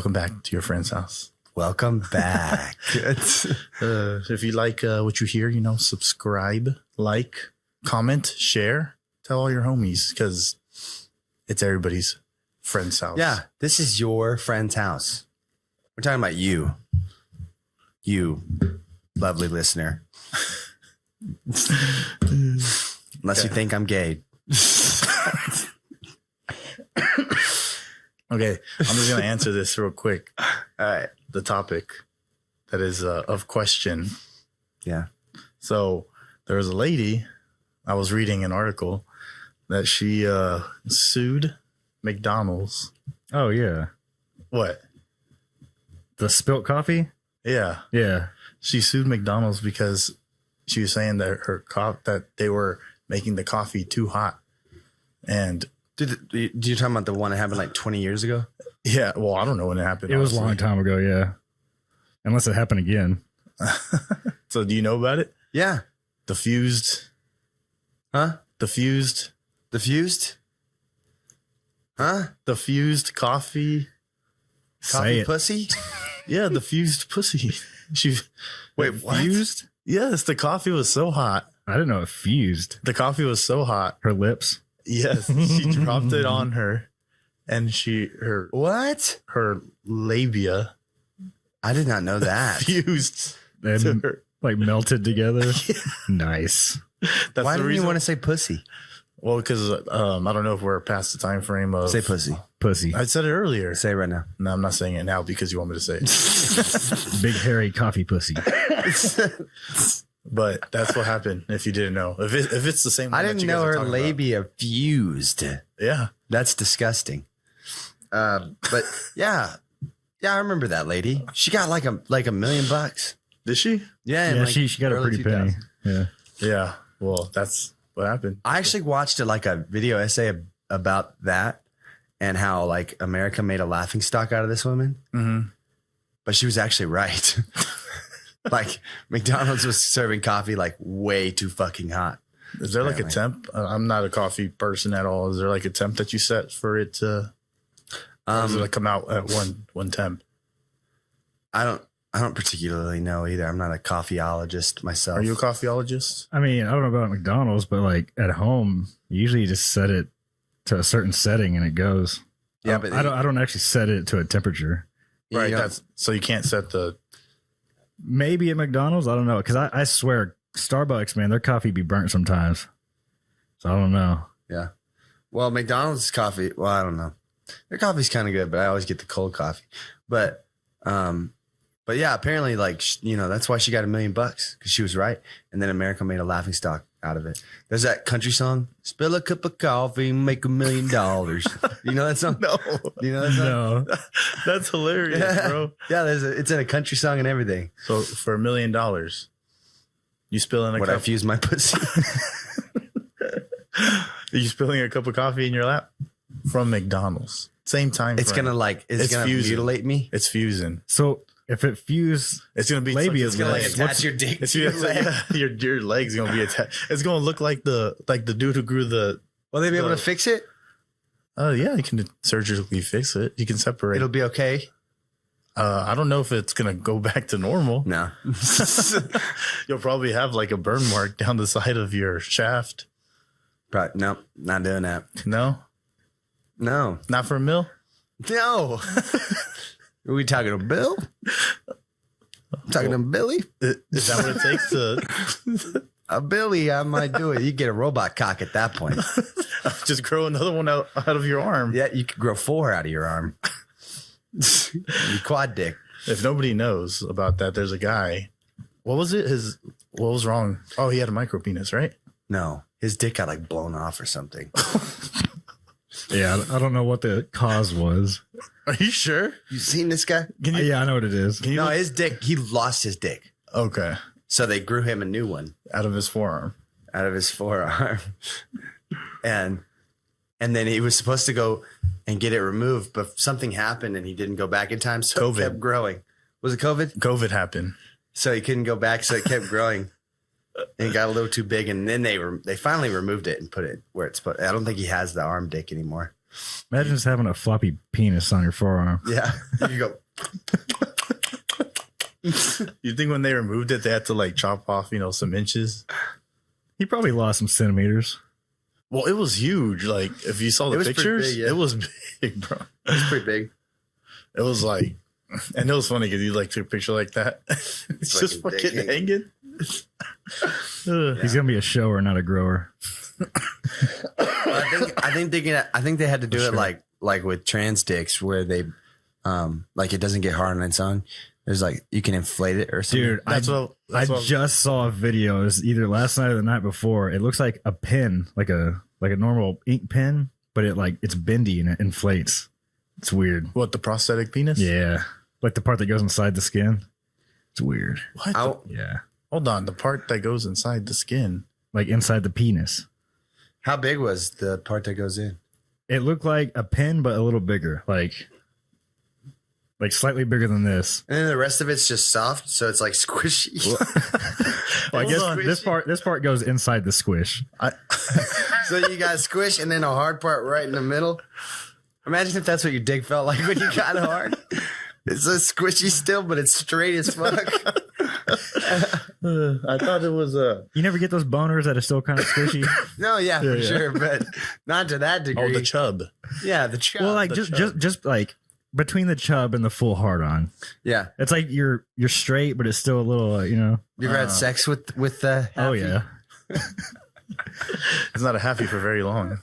Welcome back to your friend's house. Welcome back. If you like what you hear, subscribe, like, comment, share, tell all your homies because it's everybody's friend's house. Yeah, this is your friend's house. We're talking about you. You, lovely listener. Unless you think I'm gay. Okay, I'm just going to answer this real quick. All right. The topic that is of question. Yeah. So there was a lady, I was reading an article that she sued McDonald's. Oh, yeah. What? The spilt coffee? Yeah. Yeah. She sued McDonald's because she was saying that that they were making the coffee too hot. And Did you talking about the one that happened like 20 years ago? yeah, well, I don't know when it happened. It was a long time ago, yeah. Unless it happened again. So do you know about it? Yeah. Diffused. Huh? Diffused. Diffused? Huh? Diffused coffee. Coffee pussy? Yeah, diffused pussy. She Wait, what? Fused? Yes, the coffee was so hot. I didn't know it fused. The coffee was so hot. Her lips. Yes, she dropped it on her, and What? her labia I did not know that. fused to And her. like melted together. Nice. That's Why the didn't reason. you want to say pussy? Well, because I don't know if we're past the time frame of. Say pussy. Pussy. I said it earlier. Say it right now. No, I'm not saying it now because you want me to say it. Big hairy coffee pussy. But that's what happened. If you didn't know, if it's the same, I one that didn't you guys know are her talking about. labia fused. Yeah, That's disgusting. But yeah, I remember that lady. She got like $1 million. did she? Yeah, in Yeah, like she got a early pretty penny. 2000s. Yeah. Yeah. Well, that's what happened. I actually watched a video essay about that and how like America made a laughing stock out of this woman, Mm-hmm. but she was actually right. Like McDonald's was serving coffee like way too fucking hot. Is there like a Apparently. temp? I'm not a coffee person at all. Is there like a temp that you set for it to? Or does it like come out at one temp? I don't particularly know either. I'm not a coffeeologist myself. Are you a coffeeologist? I mean, I don't know about McDonald's, but like at home, usually you just set it to a certain setting and it goes. Yeah, but I don't actually set it to a temperature. you Right. don't- That's so you can't set the. Maybe at McDonald's, I don't know. Because I swear, Starbucks, man, their coffee be burnt sometimes. So I don't know. Yeah. Well, McDonald's coffee. Well, I don't know. Their coffee's kind of good, but I always get the cold coffee. But yeah, apparently, like that's why she got $1 million because she was right, and then America made a laughing stock out of it. There's that country song, "Spill a cup of coffee, make $1 million." You know that song? No, You know that song? No. that's hilarious, bro. Yeah, it's in a country song and everything. So for $1 million, you spill in a What I cup. fuse my pussy. Are you spilling a cup of coffee in your lap from McDonald's? Same time. It's frame. gonna It's gonna fusing. mutilate me. It's fusing. So if it fused, It's gonna be Labia it's is gonna like- like Attach your dick It's to your leg. your legs gonna be attached. It's gonna look like the dude who grew the. Will they be able to fix it? Oh yeah, you can surgically fix it. You can separate. It'll be okay. I don't know if it's gonna go back to normal. No. You'll probably have like a burn mark down the side of your shaft. But no, not doing that. No, No. not for $1 million. No. Are we talking to Bill? Talking to Billy? Is that what it takes to A Billy, I might do it. You get a robot cock at that point. just grow another one out of your arm? Yeah, you could grow 4 out of your arm. You quad dick. If nobody knows about that, there's a guy. What was it? What was wrong? Oh, he had a micro penis, right? No, his dick got like blown off or something. yeah, I don't know what the cause was. Are you sure? You seen this guy? Can you? Yeah, I know what it is. Can you No, his dick, he lost his dick. okay, So they grew him a new one out of his forearm. out of his forearm. And then he was supposed to go and get it removed, but something happened and he didn't go back in time. So COVID. it kept growing. Was it COVID? COVID happened. So he couldn't go back. So it kept growing and it got a little too big. And then they finally removed it and put it where it's put. I don't think he has the arm dick anymore. Imagine just having a floppy penis on your forearm. Yeah. You can go. You think when they removed it, they had to like chop off, some inches? He probably lost some centimeters. Well, it was huge. Like if you saw the It was pretty pictures, big, yeah. it was big, bro. It's pretty big. It was like, and it was funny because you like took a picture like that. It's just Fucking fucking dick hanging. He's gonna be a shower, not a grower. I think they had to do For it sure. like with trans dicks where they like it doesn't get hard on its own. There's like you can inflate it or something. Dude, That's what I just saw a video. It was either last night or the night before. It looks like a pen, like a normal ink pen, but it's bendy and it inflates. It's weird. What, the prosthetic penis? Yeah, like the part that goes inside the skin. It's weird. What? Yeah, Hold on, the part that goes inside the skin. like inside the penis. How big was the part that goes in? It looked like a pen, but a little bigger, like slightly bigger than this. And then the rest of it's just soft, so it's like squishy. Well, I Hold guess on. this part goes inside the squish. So you got squish and then a hard part right in the middle. Imagine if that's what your dick felt like when you got hard. It's a squishy still, but it's straight as fuck. I thought it was You never get those boners that are still kind of squishy. No, yeah, for sure, but not to that degree. the chub. Yeah, the chub. Well, like the just like between the chub and the full hard on. yeah. It's like you're straight, but it's still a little, You ever had sex with the? Oh happy? yeah. It's not a happy for very long.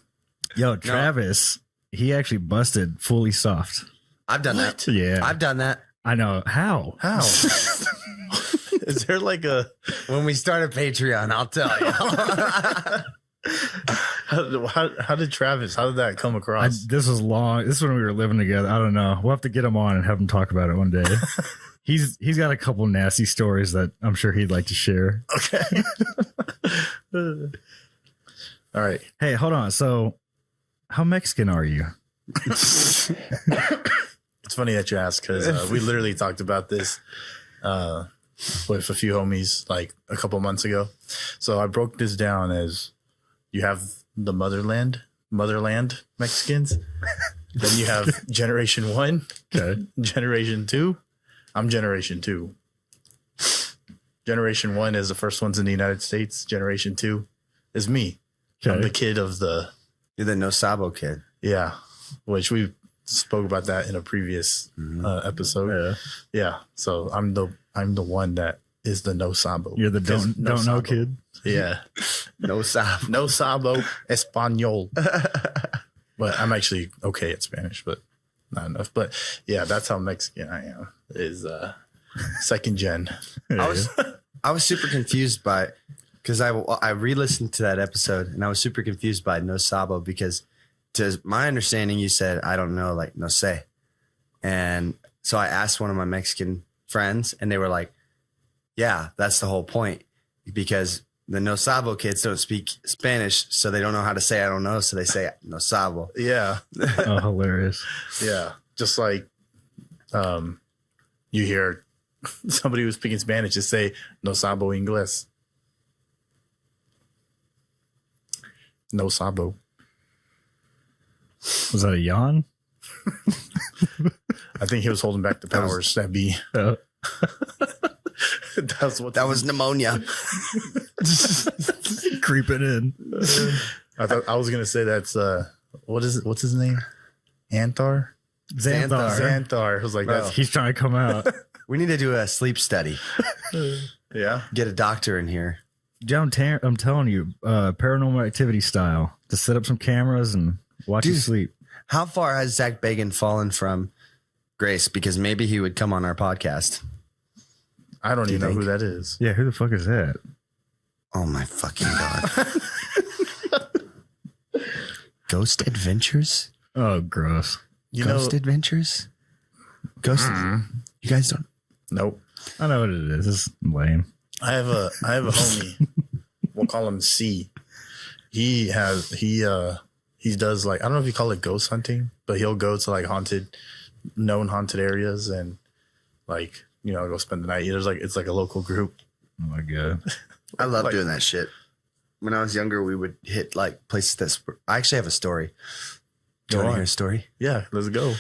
Yo, Travis, he actually busted fully soft. I've done that. Yeah, I've done that. I know. How? How? Is there like a When we start a Patreon, I'll tell you. how did Travis? How did that come across? This was long. This is when we were living together. I don't know. We'll have to get him on and have him talk about it one day. He's got a couple nasty stories that I'm sure he'd like to share. Okay. All right. Hey, hold on. So, how Mexican are you? It's funny that you asked because we literally talked about this with a few homies like a couple months ago. So I broke this down as you have the motherland Mexicans. Then you have generation 1, Okay. generation 2. I'm generation 2. Generation 1 is the first ones in the United States. Generation 2 is me. I'm the kid of the You're the no sabo kid. yeah, which we spoke about that in a previous episode. Yeah. So I'm the one that is the no sabo. You're the Because don't know sabo. kid. Yeah. No sabo. No sabo español. But I'm actually okay at Spanish, but not enough. But yeah, that's how Mexican I am. Is second gen. I was super confused by because I re-listened to that episode and I was super confused by no sabo because to my understanding you said I don't know like no sé, and so I asked one of my Mexican friends and they were like, yeah, that's the whole point because the no sabo kids don't speak Spanish, so they don't know how to say I don't know, so they say no sabo. Yeah. Oh, hilarious. Yeah. Just like you hear somebody who's speaking Spanish just say no sabo inglés. No sabo. Was that a yawn? I think he was holding back the powers that be. Oh. That's what That was pneumonia. Creeping in. I thought I was gonna say that's what is it? What's his name? Anthar? Xanthar. Xanthar. I was like, that's He's trying to come out. We need to do a sleep study. yeah. Get a doctor in here. John, I'm telling you, Paranormal Activity style, to set up some cameras and watch you Dude. sleep. How far has Zach Bagan fallen from Grace? Because maybe he would come on our podcast. I don't Do you even know who think? that is. Yeah, who the fuck is that? Oh my fucking god. Ghost Adventures? Oh, gross. You Ghost know, Adventures? Ghost You guys don't nope. I know what it is. It's lame. I have a homie. We'll call him C. He does like, I don't know if you call it ghost hunting, but he'll go to like known haunted areas and like, go spend the night. It's like a local group. Oh my god. I love Like- doing that shit. When I was younger, we would hit like places I actually have a story. Do you want to hear a story? Yeah, let's go.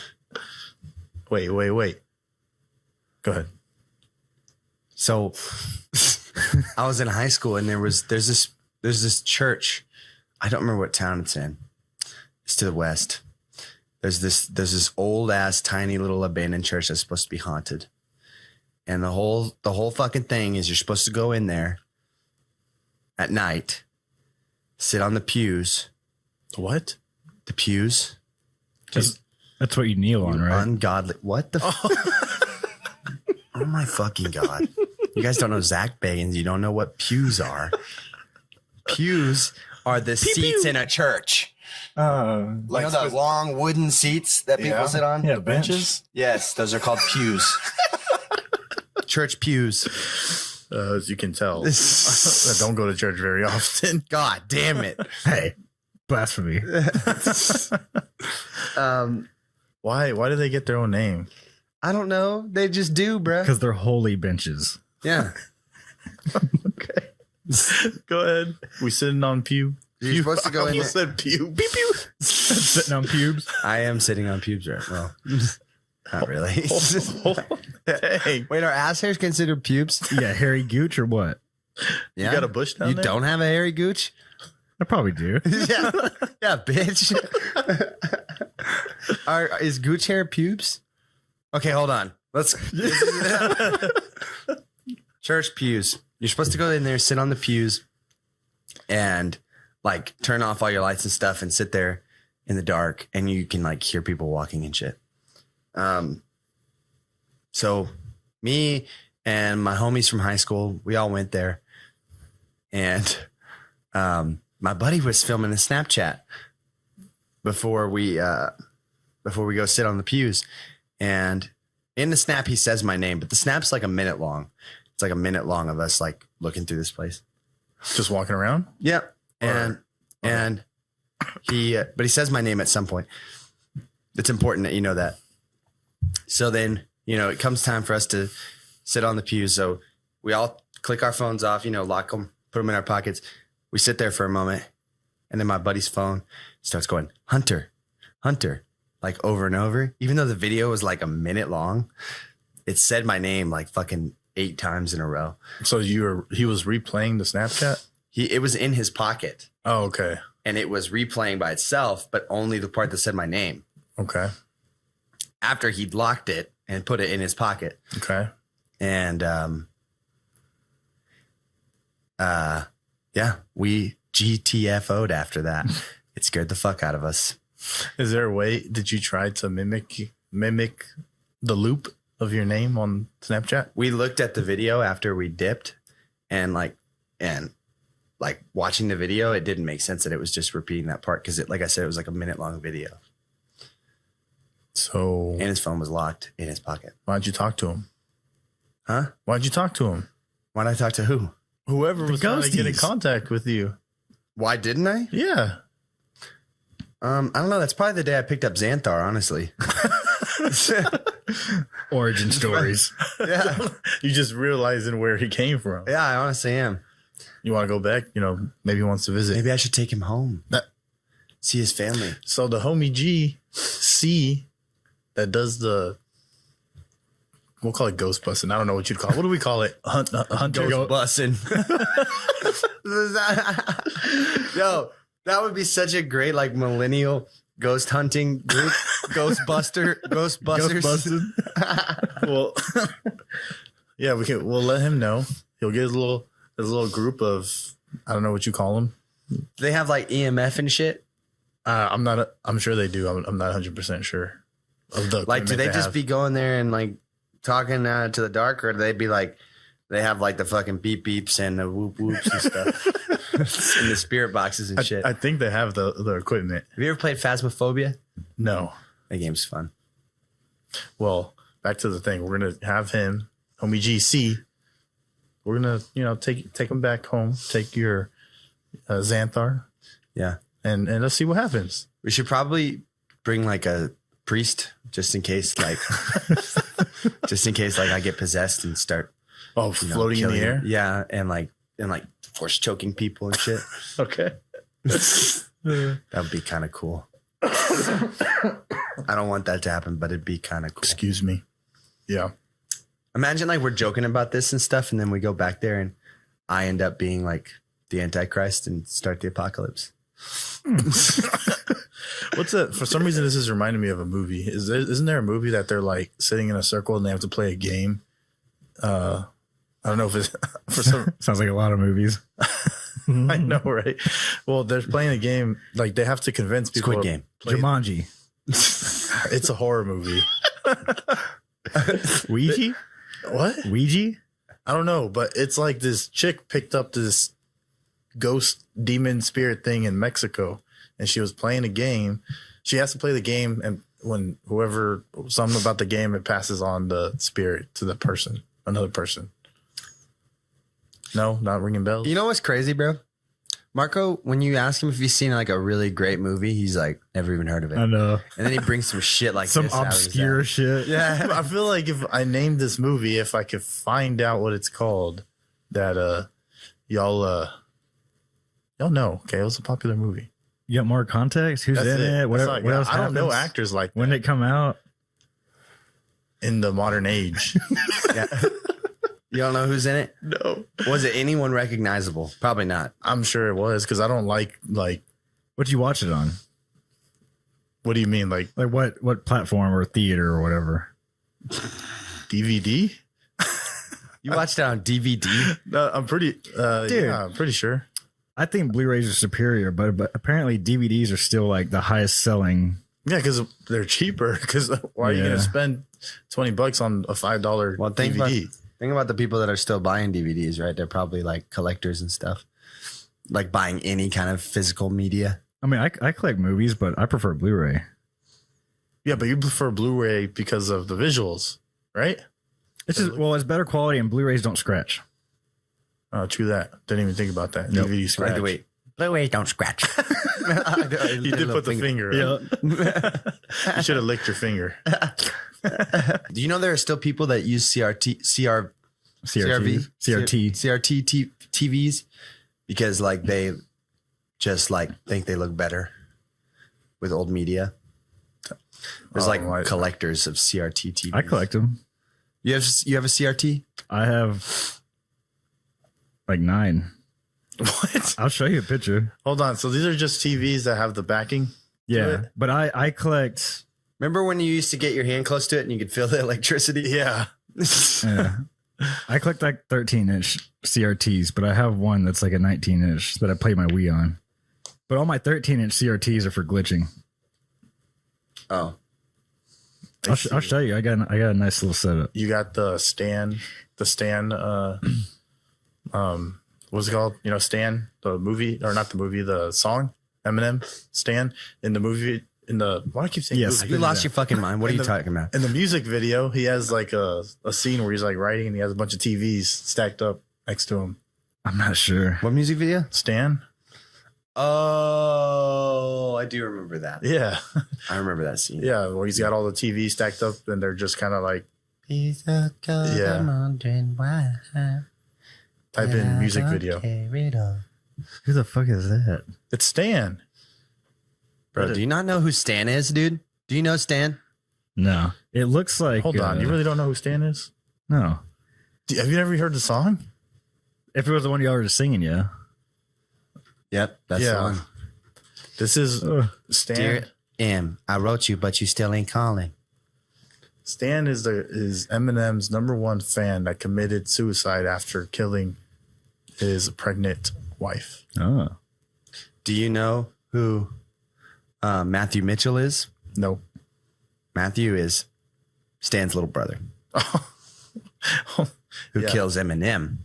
Wait. Go ahead. So I was in high school and there's this church. I don't remember what town it's in. It's to the west. There's this old ass tiny little abandoned church that's supposed to be haunted. And the whole fucking thing is you're supposed to go in there at night, sit on the pews. What? The pews. That's what you kneel on, right? Ungodly. What the Oh my fucking God. You guys don't know Zach Bagans. You don't know what pews are. Pews are the seats in a church. Like the long wooden seats that people sit on? Yeah, benches. Yes, those are called pews. Church pews. As you can tell, I don't go to church very often. God damn it. Hey, blasphemy. Why do they get their own name? I don't know. They just do, bruh. Because they're holy benches. Yeah. Okay. Go ahead. We sitting on pew. You're supposed to go in You there. said pew. Pew pew. Sitting on pubes. I am sitting on pubes right well. Not really. Hey, Wait, are ass hairs considered pubes? Yeah, hairy gooch or what? Yeah. you got a bush down You there? don't have a hairy gooch? I probably do. Yeah. Yeah, bitch. Is gooch hair pubes? Okay, hold on. Let's church pews. You're supposed to go in there, sit on the pews, and like turn off all your lights and stuff and sit there in the dark, and you can like hear people walking and shit. So me and my homies from high school, we all went there, and my buddy was filming a Snapchat before we go sit on the pews. And in the snap, he says my name, but the snap's like a minute long. It's like a minute long of us like looking through this place. Just walking around? Yep. And he says my name at some point. It's important that you know that. So then, it comes time for us to sit on the pews. So we all click our phones off, lock them, put them in our pockets. We sit there for a moment. And then my buddy's phone starts going, Hunter, like over and over. Even though the video was like a minute long, it said my name like fucking 8 times in a row. So he was replaying the Snapchat? It was in his pocket. Oh, okay. And it was replaying by itself, but only the part that said my name. Okay. After he'd locked it and put it in his pocket. Okay. And yeah, we GTFO'd after that. It scared the fuck out of us. Is there a way, did you try to mimic the loop of your name on Snapchat? We looked at the video after we dipped and watching the video, it didn't make sense that it was just repeating that part. Cause like I said, it was like a minute long video. So, And his phone was locked in his pocket. why'd you talk to him? Huh? Why'd you talk to him? Why'd I talk to who? Whoever was trying to get in ghosties. contact with you. Why didn't I? Yeah. I don't know. That's probably the day I picked up Xanthar, honestly. Origin stories. Yeah. You just realizing where he came from. Yeah, I honestly am. You want to go back? Maybe he wants to visit. Maybe I should take him home. See his family. So the homie GC that does we'll call it ghost busting. I don't know what you'd call it. What do we call it? Hunter Ghost bussin'. Yo, that would be such a great like millennial ghost hunting group. Ghostbusters. Well, yeah, we'll let him know. He'll get his little group of, I don't know what you call them. They have like EMF and shit. I'm sure they do. I'm not 100% sure of the Like, do equipment they just have. be going there and like talking to the dark, or do they be like, they have like the fucking beep beeps and the whoop whoops and stuff in the spirit boxes and shit? I think they have the equipment. Have you ever played Phasmophobia? No. That game's fun. Well, back to the thing. We're gonna have him, homie GC. We're gonna, take him back home. Take your Xanthar, Yeah. and let's see what happens. We should probably bring like a priest just in case, like, I get possessed and start Floating in the killing- air. Yeah, and like force choking people and shit. Okay. That would be kind of cool. I don't want that to happen, but it'd be kind of cool. Excuse me. Yeah. Imagine like we're joking about this and stuff, and then we go back there and I end up being like the Antichrist and start the apocalypse. What's that? For some reason, this is reminding me of a movie. Isn't there a movie that they're like sitting in a circle and they have to play a game? I don't know if it's for some. Sounds like a lot of movies. I know, right? Well, they're playing a game. Like they have to convince people. Squid Game. Jumanji. It's a horror movie. Ouija? What? Ouija? I don't know, but it's like this chick picked up this ghost demon spirit thing in Mexico, and she was playing a game. She has to play the game, and when whoever something about the game, it passes on the spirit to the person, another person. No, not ringing bells. You know what's crazy, bro? Marco, when you ask him if he's seen like a really great movie, he's like, never even heard of it. I know. And then he brings some shit like Some this out of his obscure ass. shit. Yeah. I feel like if I named this movie, if I could find out what it's called, that y'all know. Okay, it was a popular movie. You got more context? Who's That's in it? What, That's all I what got. else I don't know happens? actors like When that did it come out? in the modern age. Yeah. You don't know who's in it? No, Was it anyone recognizable? Probably not. I'm sure it was because I don't like. What'd you watch it on? What do you mean, like Like what platform or theater or whatever? DVD? You watched it on DVD? No, I'm pretty. Yeah, I'm pretty sure. I think Blu-rays are superior, but apparently DVDs are still like the highest selling. Yeah, because they're cheaper. Because why are you Yeah. going to spend $20 on a $5 Well, DVD? Think about the people that are still buying DVDs, right? They're probably like collectors and stuff. Like buying any kind of physical media. I mean, I collect movies, but I prefer Blu-ray. Yeah, but you prefer Blu-ray because of the visuals, right? It's just it's better quality and Blu-rays don't scratch. Oh, true that. Didn't even think about that. Nope. DVD scratch. By the way, Blu-rays don't scratch. You did put the finger. Right? You should have licked your finger. Do you know there are still people that use CRT TVs because like they just like think they look better with old media? There's like collectors of CRT TVs. I collect them. You have a CRT? I have like 9. What? I'll show you a picture. Hold on. So these are just TVs that have the backing? Yeah, but I collect. Remember when you used to get your hand close to it and you could feel the electricity? Yeah. Yeah, I collect like 13-inch CRTs, but I have one that's like a 19-inch that I play my Wii on. But all my 13-inch CRTs are for glitching. Oh, I'll show you. I got a nice little setup. You got the Stan, what's it called? You know, Stan, the movie, or not the movie, the song, Eminem, Stan, in the movie, why do I keep saying Yes. movie? you lost your fucking mind. What are you talking about? In the music video, he has like a scene where he's like writing and he has a bunch of TVs stacked up next to him. I'm not sure. What music video? Stan? Oh, I do remember that. Yeah. I remember that scene. Yeah, where he's got all the TVs stacked up and they're just kind of like, Yeah. type in music video. Who the fuck is that? It's Stan. Bro, do you not know who Stan is, dude? Do you know Stan? No, it looks like. Hold on. You really don't know who Stan is? No. Have you never heard the song? If it was the one y'all were just singing, yeah. Yep, that's the one. This is Stan. Dear M, I wrote you, but you still ain't calling. Stan is Eminem's #1 fan that committed suicide after killing his pregnant wife. Oh. Do you know who Matthew Mitchell is? No. Matthew is Stan's little brother who Yeah. kills Eminem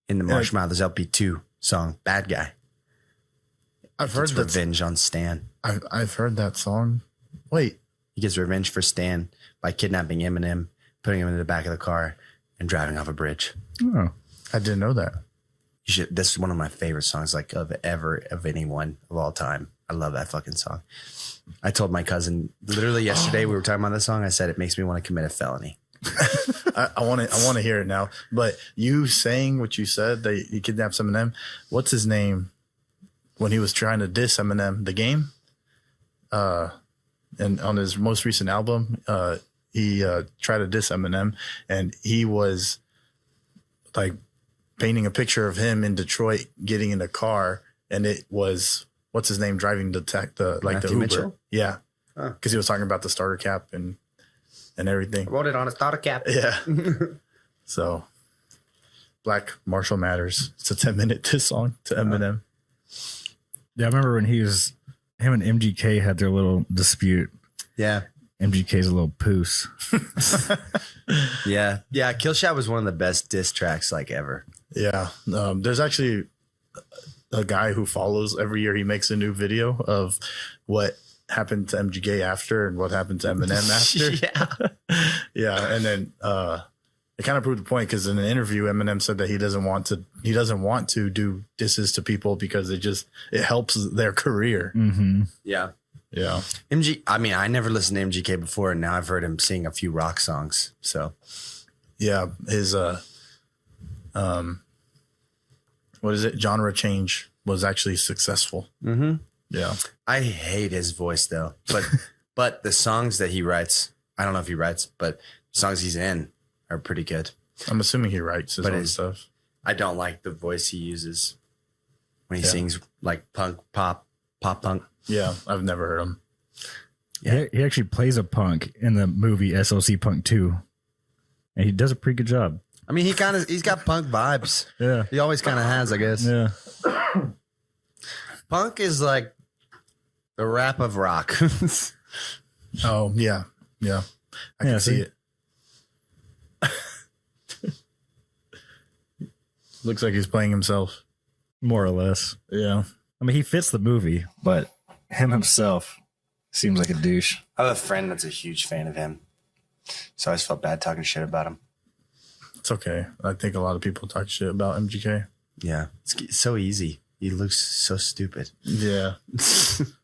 in the Marshmallows LP2 song Bad Guy. I've heard It's that. revenge on Stan. I've heard that song. Wait. He gets revenge for Stan by kidnapping Eminem, putting him in the back of the car, and driving off a bridge. Oh. I didn't know that. You should. This is one of my favorite songs, like of anyone of all time. I love that fucking song. I told my cousin literally yesterday we were talking about this song. I said it makes me want to commit a felony. I want to hear it now. But you saying what you said, that he kidnapped Eminem. What's his name? When he was trying to diss Eminem, the game. and on his most recent album, he tried to diss Eminem, and he was like painting a picture of him in Detroit getting in a car, and it was what's his name driving the Matthew Uber. Mitchell? Yeah, because he was talking about the starter cap and everything. I wrote it on a starter cap. Yeah. So, Black Marshall Matters. It's a 10-minute diss song to Eminem. Yeah, I remember when him and MGK had their little dispute. Yeah. MGK's a little poos. Yeah. Yeah. Killshot was one of the best diss tracks like ever. Yeah. There's actually a guy who follows every year. He makes a new video of what happened to MGK after and what happened to Eminem after. Yeah. Yeah. And then it kind of proved the point because in an interview, Eminem said that he doesn't want to do disses to people because it helps their career. Mm-hmm. Yeah. Yeah. I mean, I never listened to MGK before, and now I've heard him sing a few rock songs. So, Yeah. His what is it? Genre change was actually successful. mm-hmm. Yeah. I hate his voice though, but the songs that he writes, I don't know if he writes, but the songs he's in are pretty good. I'm assuming he writes his own stuff. I don't like the voice he uses when he sings like pop punk. Yeah. I've never heard him. Yeah. He actually plays a punk in the movie SOC Punk 2. And he does a pretty good job. I mean, he's got punk vibes. Yeah. He always kind of has, I guess. Yeah. Punk is like the rap of rock. Oh, yeah. Yeah. I can see it. Looks like he's playing himself. More or less. Yeah. I mean, he fits the movie, but him himself seems like a douche. I have a friend that's a huge fan of him. So I always felt bad talking shit about him. It's okay. I think a lot of people talk shit about MGK. Yeah. It's so easy. He looks so stupid. Yeah. With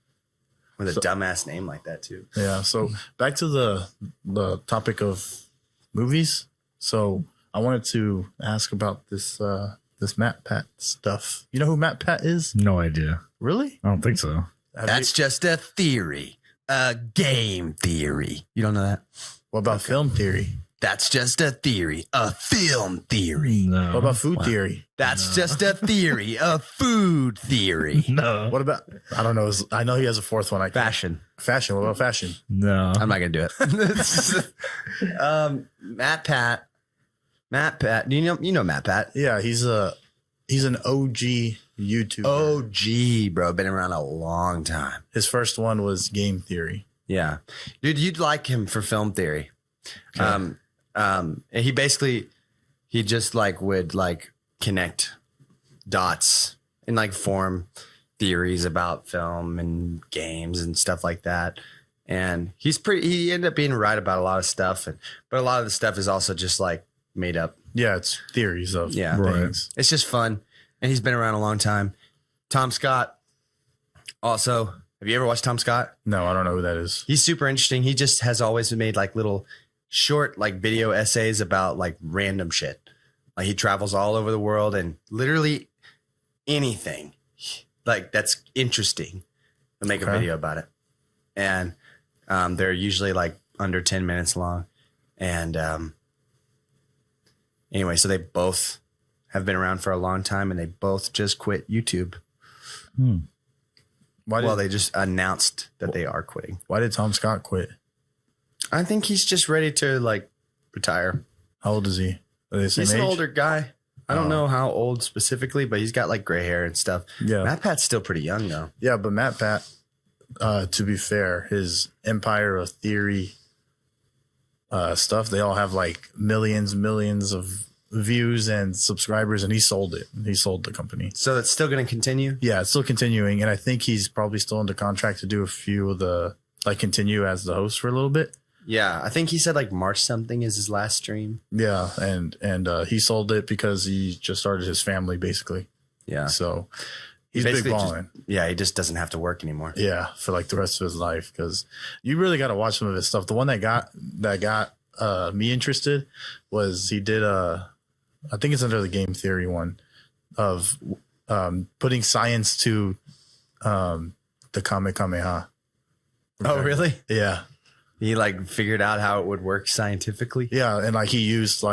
a dumbass name like that, too. Yeah. So back to the topic of movies. So I wanted to ask about this Matt Pat stuff. You know who Matt Pat is? No idea. Really? I don't think so. That's just a theory. A game theory. You don't know that? What about film theory? That's just a theory. A film theory. No. What about food theory? That's just a theory. A food theory. No. What about, I don't know. I know he has a fourth one. Fashion. Fashion. What about fashion? No. I'm not going to do it. Matt Pat. Do you know Matt Pat? Yeah. He's an OG YouTuber. OG, bro. Been around a long time. His first one was game theory. Yeah. Dude, you'd like him for film theory. Okay. He just like would like connect dots and like form theories about film and games and stuff like that. And he ended up being right about a lot of stuff. But a lot of the stuff is also just like made up. Yeah. It's theories of things. It's just fun. And he's been around a long time. Tom Scott also. Have you ever watched Tom Scott? No, I don't know who that is. He's super interesting. He just has always made like little short like video essays about like random shit. Like he travels all over the world and literally anything like that's interesting. He'll make a video about it. And they're usually like under 10 minutes long. And anyway, so they both have been around for a long time and they both just quit YouTube. They just announced that they are quitting. Why did Tom Scott quit? I think he's just ready to like retire. How old is he? Are they the same He's age? an older guy. I don't know how old specifically, but he's got like gray hair and stuff. Yeah. Matt Pat's still pretty young though. Yeah, but Matt Pat, to be fair, his Empire of Theory stuff, they all have like millions of views and subscribers, and he sold it. He sold the company. So it's still going to continue? Yeah, it's still continuing, and I think he's probably still under contract to do a few of the, like, continue as the host for a little bit. Yeah, I think he said like March something is his last stream. Yeah, and he sold it because he just started his family, basically. Yeah. So he's big basically balling. He just doesn't have to work anymore. Yeah, for like the rest of his life, because you really got to watch some of his stuff. The one that got me interested was he did I think it's under the game theory one of putting science to the Kamehameha. Oh, really? Yeah. He like figured out how it would work scientifically. Yeah. And like he used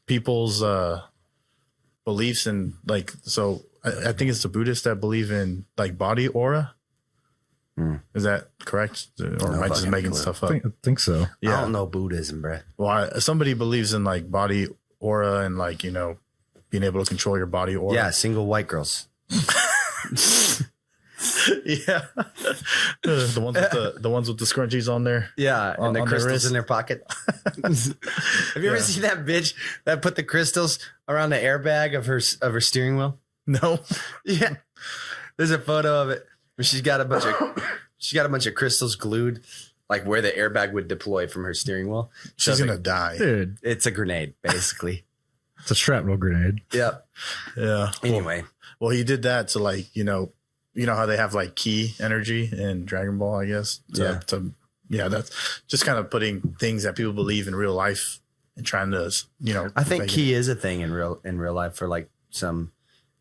people's beliefs and like, so I think it's the Buddhists that believe in like body aura. Is that correct? Or am I just making stuff up? I think so. I don't know Buddhism, bro. Well, somebody believes in like body aura and like, you know, being able to control your body aura. Yeah, single white girls. Yeah. the ones with the scrunchies on there. Yeah, and the on their crystals wrist. in their pocket. Have you ever seen that bitch that put the crystals around the airbag of her steering wheel? No. Yeah, there's a photo of it where she's got a bunch of crystals glued, like where the airbag would deploy from her steering wheel. She's gonna die. Dude, It's a grenade, basically. it's a shrapnel grenade. Yep. Yeah. Anyway, Well, he did that to like, you know how they have like key energy in Dragon Ball, I guess. Yeah, that's just kind of putting things that people believe in real life and trying to, you know. I think make key is a thing in real life for like some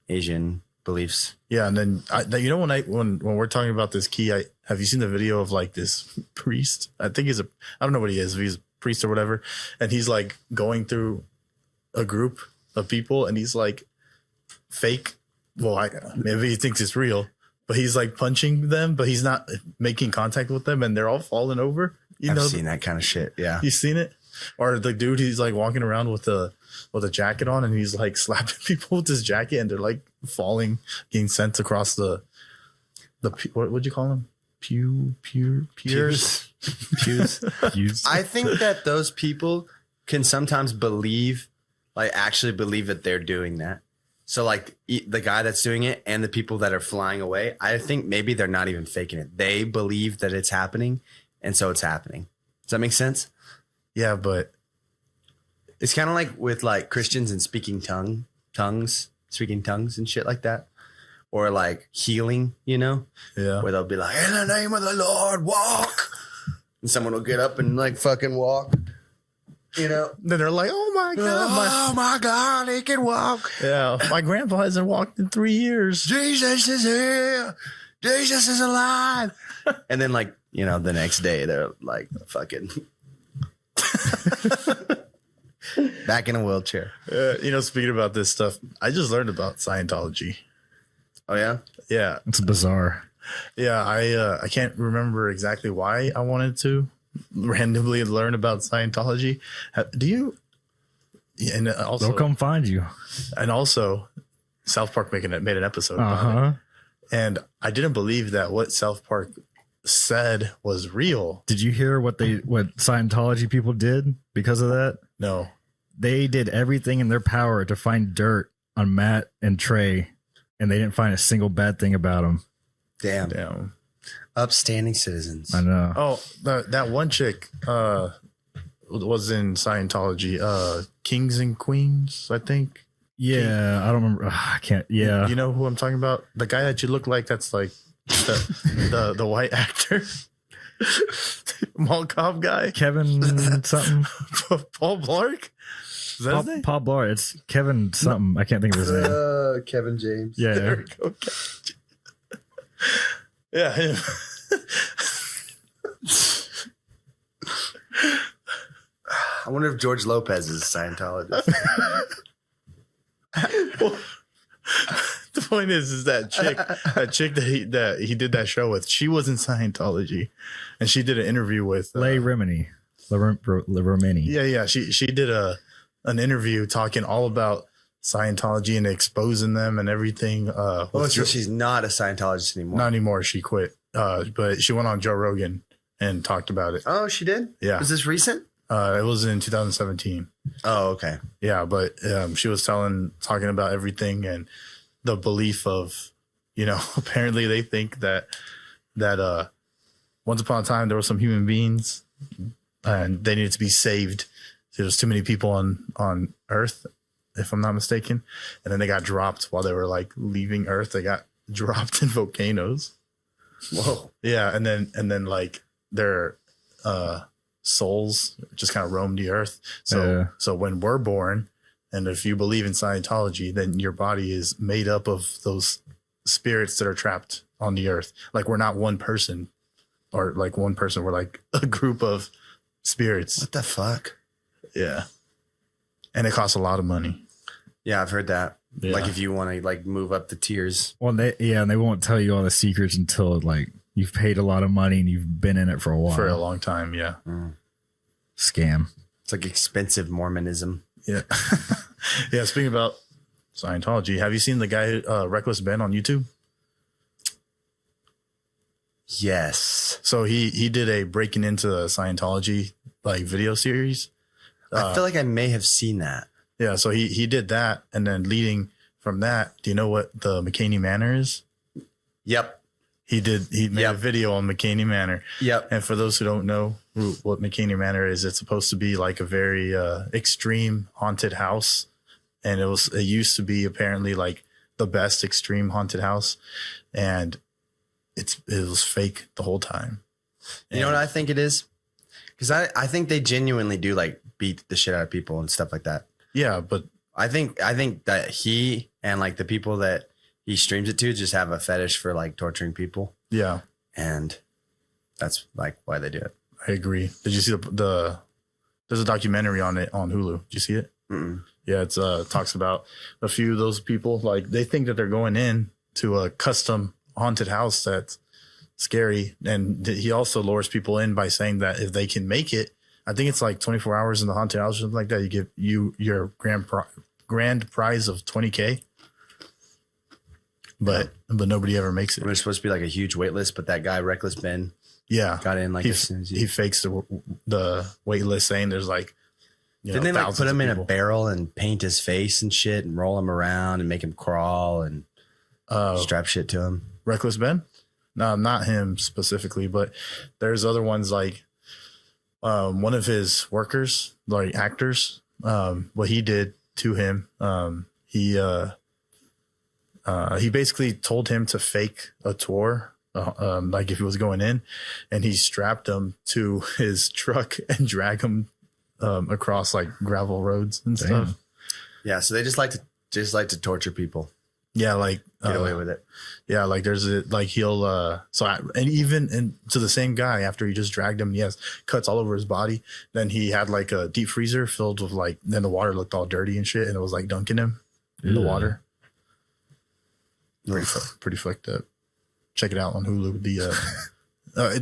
Asian beliefs. Yeah, and then you know when we're talking about this key, have you seen the video of like this priest? I think I don't know what he is, if he's a priest or whatever, and he's like going through a group of people, and he's like fake. Well, maybe he thinks it's real, but he's like punching them, but he's not making contact with them, and they're all falling over. I've seen that kind of shit. Yeah, you seen it? Or the dude, he's like walking around with a jacket on, and he's like slapping people with his jacket, and they're like falling, getting sent across the what would you call them? Pews. I think that those people can sometimes actually believe that they're doing that. So like the guy that's doing it and the people that are flying away, I think maybe they're not even faking it. They believe that it's happening, and so it's happening. Does that make sense? Yeah, but it's kind of like with like Christians and speaking tongues and shit like that. Or like healing, you know? Yeah. Where they'll be like, in the name of the Lord, walk. And someone will get up and like fucking walk. You know? Then they're like, oh my God. Oh my God, he can walk. Yeah. My grandpa hasn't walked in 3 years. Jesus is here. Jesus is alive. And then like, you know, the next day they're like fucking back in a wheelchair. You know, speaking about this stuff, I just learned about Scientology. Oh yeah? Yeah. It's bizarre. Yeah. I can't remember exactly why I wanted to randomly learn about Scientology. Do you? Yeah, and also, They'll come find you. And also, South Park made an episode about it. And I didn't believe that what South Park said was real. Did you hear what Scientology people did because of that? No. They did everything in their power to find dirt on Matt and Trey, and they didn't find a single bad thing about them. Damn. Upstanding citizens. I know. Oh, that one chick was in Scientology. Kings and Queens, I think. Yeah, I don't remember. I can't. Yeah. You know who I'm talking about? The guy that you look like, that's like the white actor. Mall cop guy. Kevin something. Paul Blart? Is that his name? Paul Blart. It's Kevin something. I can't think of his name. Kevin James. Yeah. There we go. Yeah, him. I wonder if George Lopez is a Scientologist. Well, the point is that chick that he did that show with, she was in Scientology, and she did an interview with Leigh Remini. Remini. Yeah. She did an interview talking all about Scientology and exposing them and everything. So she's not a Scientologist anymore. Not anymore. She quit. But she went on Joe Rogan and talked about it. Oh, she did? Yeah. Was this recent? It was in 2017. Oh, okay. Yeah, but she was talking about everything and the belief of, you know, apparently they think that once upon a time there were some human beings and they needed to be saved. There's too many people on Earth, if I'm not mistaken, and then they got dropped while they were like leaving Earth. They got dropped in volcanoes. Whoa. Yeah, and then like their souls just kind of roam the Earth. So when we're born, and if you believe in Scientology, then your body is made up of those spirits that are trapped on the earth. Like we're not one person or like one person. We're like a group of spirits. What the fuck? Yeah. And it costs a lot of money. Yeah, I've heard that. Yeah. Like if you want to like move up the tiers. Well, and they won't tell you all the secrets until like you've paid a lot of money and you've been in it for a while. For a long time, yeah. Scam. It's like expensive Mormonism. Yeah. Yeah, speaking about Scientology, have you seen the guy Reckless Ben on YouTube? Yes. So he did a breaking into the Scientology like video series. I feel like I may have seen that. Yeah, so he did that, and then leading from that, do you know what the McCaney Manor is? Yep. He made a video on McCaney Manor. Yep. And for those who don't know what McCaney Manor is, it's supposed to be like a very extreme haunted house. And it used to be apparently like the best extreme haunted house. And it was fake the whole time. You know what I think it is? Because I think they genuinely do like beat the shit out of people and stuff like that. Yeah, but I think that he and like the people that he streams it to just have a fetish for like torturing people. yeah, And that's like why they do it. I agree. Did you see there's a documentary on it on Hulu. Did you see it? Mm-mm. Yeah, it's talks about a few of those people. Like they think that they're going in to a custom haunted house that's scary. And he also lures people in by saying that if they can make it, I think it's like 24 hours in the haunted house or something like that, you give your grand prize of $20,000. But nobody ever makes it. There's supposed to be like a huge wait list, but that guy Reckless Ben Yeah, got in like he, as soon as he fakes the wait list, saying there's like didn't they like thousands put him of in a people. barrel and paint his face and shit and roll him around and make him crawl and strap shit to him? Reckless Ben? No, not him specifically, but there's other ones like one of his workers, like actors, what he did to him, he basically told him to fake a tour, like if he was going in, and he strapped him to his truck and drag him across like gravel roads and stuff. Yeah, so they just like to torture people. Yeah, like Get away with it. Yeah, like there's he'll and to the same guy after he just dragged him, he has cuts all over his body. Then he had like a deep freezer filled with like, then the water looked all dirty and shit, and it was like dunking him in the water. Pretty fucked up. Check it out on Hulu.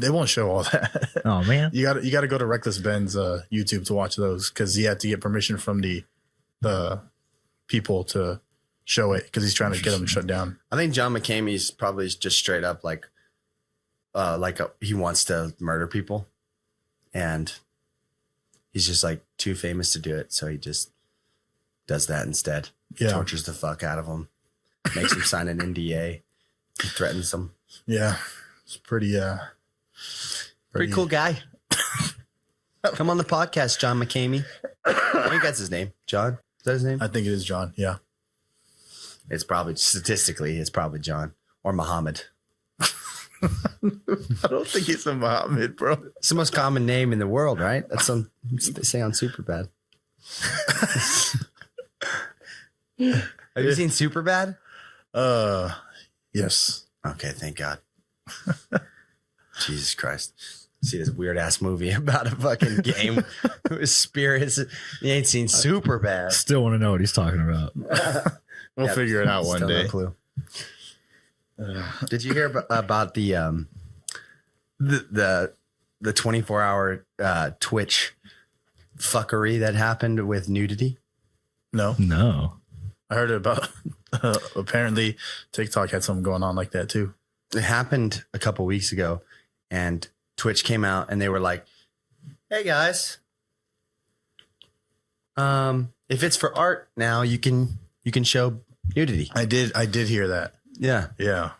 They won't show all that. Oh man, you got to go to Reckless Ben's YouTube to watch those, because he had to get permission from the people to show it, because he's trying to get them shut down. I think John McCamey's probably just straight up he wants to murder people, and he's just like too famous to do it, so he just does that instead. Yeah. Tortures the fuck out of them, makes them sign an NDA, threatens them. Yeah, it's pretty cool guy. Come on the podcast, John McCamey. I think that's his name. John? Is that his name? I think it is John. Yeah. It's probably, statistically, it's probably John or Muhammad. I don't think he's a Muhammad, bro. It's the most common name in the world, right? That's what they say on Superbad. Have you seen Superbad? Yes. Okay, thank God. Jesus Christ. See this weird ass movie about a fucking game with spirits. You ain't seen Superbad. still want to know what he's talking about. We'll figure it out one Still day. No clue. Did you hear about the 24-hour Twitch fuckery that happened with nudity? No. I heard about apparently TikTok had something going on like that too. It happened a couple weeks ago, and Twitch came out and they were like, "Hey guys, if it's for art now, you can show nudity." I did hear that. Yeah. Yeah.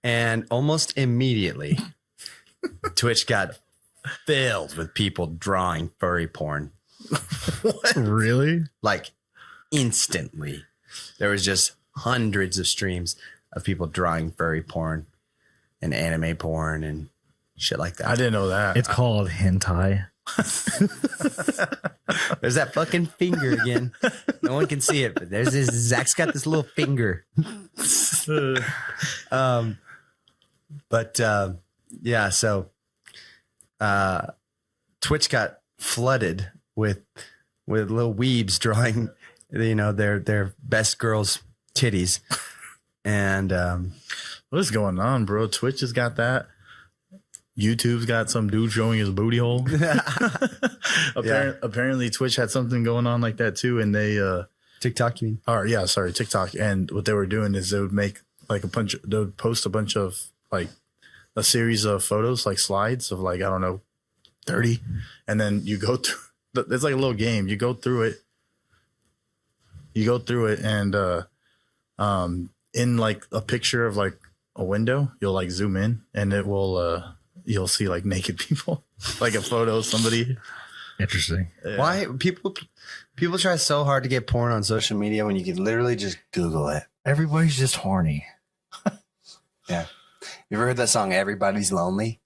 And almost immediately, Twitch got filled with people drawing furry porn. Really? Like instantly. There was just hundreds of streams of people drawing furry porn and anime porn and shit like that. I didn't know that. It's called hentai. There's that fucking finger again. No one can see it, but there's this. Zach's got this little finger. But yeah, so Twitch got flooded with little weebs drawing, their best girls' titties, and What is going on, bro? Twitch has got that. YouTube's got some dude showing his booty hole. Apparently, Twitch had something going on like that too, and they TikTok, you mean? Or yeah, sorry, TikTok. And what they were doing is they would make like they would post a bunch of like a series of photos, like slides of like, I don't know, 30. And then you go through, it's like a little game. You go through it and in like a picture of like a window, you'll like zoom in and it will, you'll see like naked people, like a photo of somebody. Interesting. Yeah. Why people try so hard to get porn on social media when you can literally just Google it? Everybody's just horny. Yeah. You ever heard that song, Everybody's Lonely?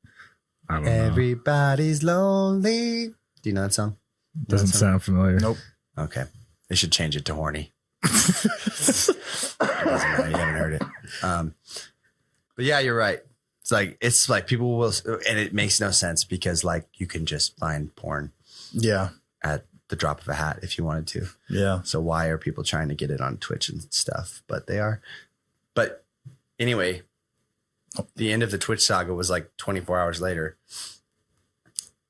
I don't know. Everybody's lonely. Do you know that song? Doesn't sound familiar. Nope. Okay. They should change it to horny. It doesn't matter. You haven't heard it. But yeah, you're right. It's like people will, and it makes no sense because like you can just find porn Yeah. at the drop of a hat if you wanted to. Yeah. So why are people trying to get it on Twitch and stuff? But they are. But anyway, the end of the Twitch saga was like 24 hours later,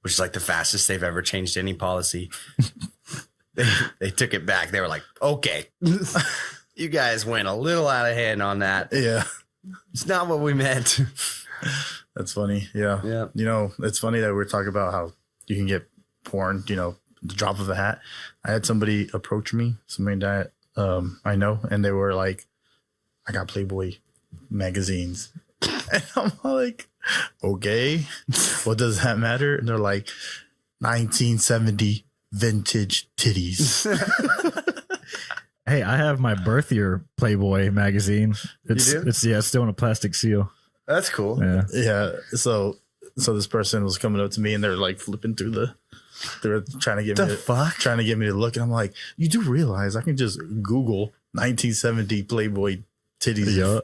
which is like the fastest they've ever changed any policy. They took it back. They were like, okay, you guys went a little out of hand on that. Yeah. It's not what we meant. That's funny. Yeah. Yeah. You know, it's funny that we're talking about how you can get porn, the drop of a hat. I had somebody approach me, somebody that I know, and they were like, I got Playboy magazines. And I'm like, okay, what does that matter? And they're like, 1970 vintage titties. Hey, I have my birth year Playboy magazine. It's do? it's still in a plastic seal. That's cool. Yeah. Yeah. So this person was coming up to me and they're like flipping through they were trying to get me trying to get me to look, and I'm like, you do realize I can just Google 1970 Playboy titties